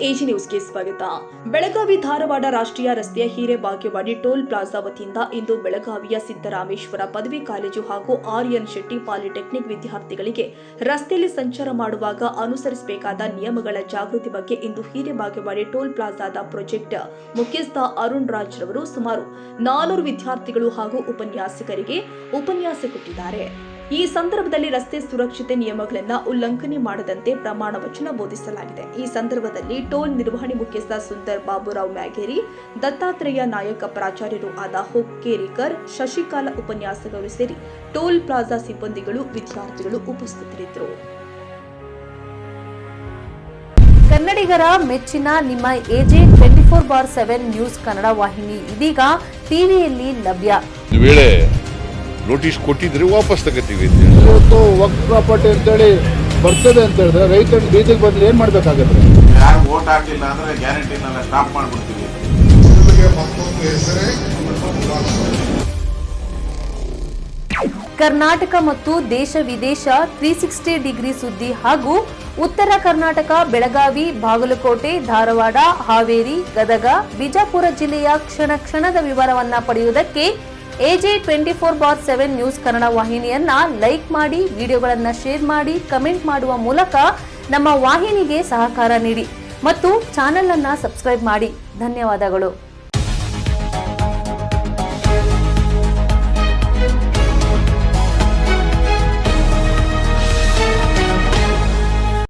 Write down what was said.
AG ನ್ಯೂಸ್ಗೆ ಸ್ವಾಗತ. ಬೆಳಗಾವಿ ಧಾರವಾಡ ರಾಷ್ಟ್ರೀಯ ರಸ್ತೆಯ ಹಿರೇಬಾಗೇವಾಡಿ ಟೋಲ್ ಪ್ಲಾಜಾ ವತಿಯಿಂದ ಇಂದು ಬೆಳಗಾವಿಯ ಸಿದ್ದರಾಮೇಶ್ವರ ಪದವಿ ಕಾಲೇಜು ಹಾಗೂ ಆರ್ಎನ್ ಶೆಟ್ಟಿ ಪಾಲಿಟೆಕ್ನಿಕ್ ವಿದ್ಯಾರ್ಥಿಗಳಿಗೆ ರಸ್ತೆಯಲ್ಲಿ ಸಂಚಾರ ಮಾಡುವಾಗ ಅನುಸರಿಸಬೇಕಾದ ನಿಯಮಗಳ ಜಾಗೃತಿ ಬಗ್ಗೆ ಇಂದು ಹಿರೇಬಾಗೇವಾಡಿ ಟೋಲ್ ಪ್ಲಾಜಾದ ಪ್ರಾಜೆಕ್ಟ್ ಮುಖ್ಯಸ್ಥ ಅರುಣ್ ರಾಜ್ ರವರು ಸುಮಾರು 400 ವಿದ್ಯಾರ್ಥಿಗಳು ಹಾಗೂ ಉಪನ್ಯಾಸಕರಿಗೆ ಉಪನ್ಯಾಸ ಕೊಟ್ಟಿದ್ದಾರೆ. ಈ ಸಂದರ್ಭದಲ್ಲಿ ರಸ್ತೆ ಸುರಕ್ಷತೆ ನಿಯಮಗಳನ್ನು ಉಲ್ಲಂಘನೆ ಮಾಡದಂತೆ ಪ್ರಮಾಣ ವಚನ ಬೋಧಿಸಲಾಗಿದೆ. ಈ ಸಂದರ್ಭದಲ್ಲಿ ಟೋಲ್ ನಿರ್ವಹಣೆ ಮುಖ್ಯಸ್ಥ ಸುಂದರ್ ಬಾಬುರಾವ್ ಮ್ಯಾಗೇರಿ, ದತ್ತಾತ್ರೇಯ ನಾಯಕ ಪ್ರಾಚಾರ್ಯರು ಆದ ಹುಕ್ಕೇರಿಕರ್, ಶಶಿಕಾಲ ಉಪನ್ಯಾಸಕರು ಸೇರಿ ಟೋಲ್ ಪ್ಲಾಜಾ ಸಿಬ್ಬಂದಿಗಳು, ವಿದ್ಯಾರ್ಥಿಗಳು ಉಪಸ್ಥಿತರಿದ್ದರು. ಕನ್ನಡಿಗರ ಮೆಚ್ಚಿನ ನಿಮ್ಮ ಎಜೆ 24/7 ನ್ಯೂಸ್ ಕನ್ನಡ ವಾಹಿನಿ ಇದೀಗ ಟಿವಿಯಲ್ಲಿ ಲಭ್ಯ. ನೋಟಿಸ್ ಕೊಟ್ಟಿದ್ರೆ ವಾಪಸ್ ತಗೋತೀವಿ. ಇವತ್ತು ವಕ್ಫ್ ಪ್ರಾಪರ್ಟಿ ಅಂತೇಳಿ ಬರ್ತದೆ ಅಂತ ಹೇಳಿದ್ರೆ ರೈತರು ಬೀದಿಗೆ ಬಂದ್ರೆ ಏನ್ ಮಾಡ್ಬೇಕಾಗತ್ತೆ? ಯಾರು ವೋಟ್ ಹಾಕಿಲ್ಲ ಅಂದ್ರೆ ಗ್ಯಾರಂಟಿನೆಲ್ಲ ಸ್ಟಾಪ್ ಮಾಡ್ಬಿಡ್ತೀವಿ. ಕರ್ನಾಟಕ ಮತ್ತು ದೇಶ ವಿದೇಶ 360 ಡಿಗ್ರಿ ಸುದ್ದಿ ಹಾಗೂ ಉತ್ತರ ಕರ್ನಾಟಕ ಬೆಳಗಾವಿ, ಬಾಗಲಕೋಟೆ, ಧಾರವಾಡ, ಹಾವೇರಿ, ಗದಗ, ಬಿಜಾಪುರ ಜಿಲ್ಲೆಯ ಕ್ಷಣ ಕ್ಷಣದ ವಿವರವನ್ನ ಪಡೆಯುವುದಕ್ಕೆ ಎಜೆ 24/7 ನ್ಯೂಸ್ ಕನ್ನಡ ವಾಹಿನಿಯನ್ನ ಲೈಕ್ ಮಾಡಿ, ವಿಡಿಯೋಗಳನ್ನ ಶೇರ್ ಮಾಡಿ, ಕಮೆಂಟ್ ಮಾಡುವ ಮೂಲಕ ನಮ್ಮ ವಾಹಿನಿಗೆ ಸಹಕಾರ ನೀಡಿ ಮತ್ತು ಚಾನೆಲ್ ಅನ್ನ ಸಬ್ಸ್ಕ್ರೈಬ್ ಮಾಡಿ. ಧನ್ಯವಾದಗಳು.